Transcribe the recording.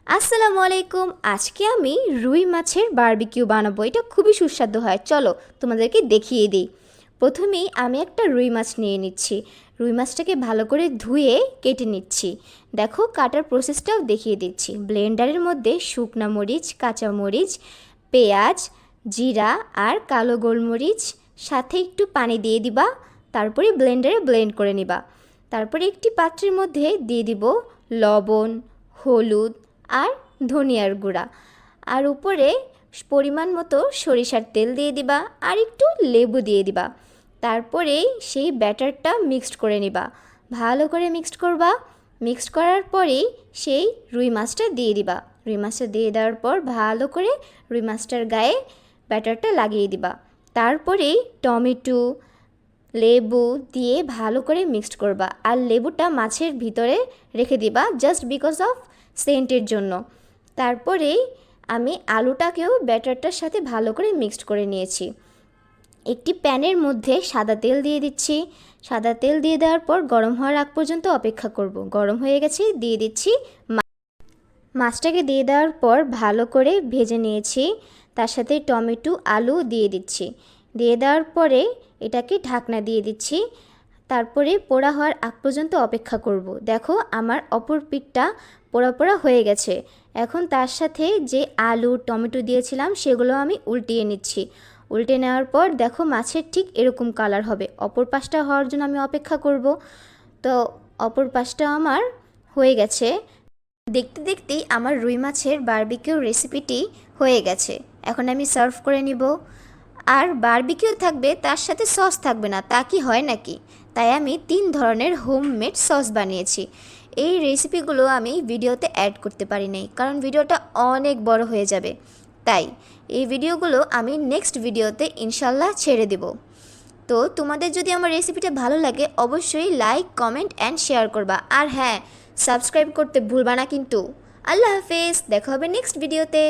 আসসালামু আলাইকুম। আজকে আমি রুই মাছের বারবিকিউ বানাবো। এটা খুবই সুস্বাদু হয়। চলো তোমাদেরকে দেখিয়ে দিই। প্রথমেই আমি একটা রুই মাছ নিয়ে নিচ্ছি। রুই মাছটাকে ভালো করে ধুয়ে কেটে নিচ্ছি। দেখো কাটার প্রসেসটাও দেখিয়ে দিচ্ছি। ব্লেন্ডারের মধ্যে শুকনা মরিচ, কাঁচা মরিচ, পেঁয়াজ, জিরা আর কালো গোলমরিচ সাথে একটু পানি দিয়ে দিবা। তারপরে ব্লেন্ডারে ব্লেন্ড করে নিবা। তারপরে একটি পাত্রের মধ্যে দিয়ে দিব লবণ, হলুদ আর ধনিয়ার গুঁড়া, আর উপরে পরিমাণ মতো সরিষার তেল দিয়ে দিবা আর একটু লেবু দিয়ে দিবা। তারপরে সেই ব্যাটারটা মিক্সড করে নিবা, ভালো করে মিক্সড করবা। মিক্সড করার পরেই সেই রুই মাছটা দিয়ে দিবা। রুই মাছটা দিয়ে দেওয়ার পর ভালো করে রুই মাছটার গায়ে ব্যাটারটা লাগিয়ে দিবা। তারপরেই টমেটো, লেবু দিয়ে ভালো করে মিক্সড করবা, আর লেবুটা মাছের ভিতরে রেখে দিবা জাস্ট বিকজ অফ সেন্টের জন্য। তারপরেই আমি আলুটাকেও ব্যাটারটার সাথে ভালো করে মিক্সড করে নিয়েছি। একটি প্যানের মধ্যে সাদা তেল দিয়ে দিচ্ছি। সাদা তেল দিয়ে দেওয়ার পর গরম হওয়ার আগ পর্যন্ত অপেক্ষা করব। গরম হয়ে গেছে, দিয়ে দিচ্ছি মাছটাকে দিয়ে দেওয়ার পর ভালো করে ভেজে নিয়েছি। তার সাথে টমেটো, আলু দিয়ে দিচ্ছি। দিয়ে দেওয়ার পরে এটাকে ঢাকনা দিয়ে দিচ্ছি। তারপরে পোড়া হওয়ার আগ পর্যন্ত অপেক্ষা করব। দেখো আমার অপর পিঠটা পোড়া পোড়া হয়ে গেছে। এখন তার সাথে যে আলু, টমেটো দিয়েছিলাম সেগুলো আমি উল্টিয়ে নিচ্ছি। উল্টে নেওয়ার পর দেখো মাছের ঠিক এরকম কালার হবে। অপর পাশটা হওয়ার জন্য আমি অপেক্ষা করব। তো অপর পাশটা আমার হয়ে গেছে। দেখতে দেখতেই আমার রুই মাছের বারবিকিউ রেসিপিটি হয়ে গেছে। এখন আমি সার্ভ করে নিব। আর বারবিকিউ থাকবে, তার সাথে সস থাকবে না, তা কি হয় নাকি? তাই আমি 3 ধরনের হোমমেড সস বানিয়েছি। এই রেসিপিগুলো আমি ভিডিওতে অ্যাড করতে পারি নাই, কারণ ভিডিওটা অনেক বড় হয়ে যাবে। তাই এই ভিডিওগুলো আমি নেক্সট ভিডিওতে ইনশাল্লাহ ছেড়ে দেব। তো তোমাদের যদি আমার রেসিপিটা ভালো লাগে অবশ্যই লাইক, কমেন্ট অ্যান্ড শেয়ার করবা। আর হ্যাঁ, সাবস্ক্রাইব করতে ভুলবা না কিন্তু। আল্লাহ হাফেজ, দেখা হবে নেক্সট ভিডিওতে।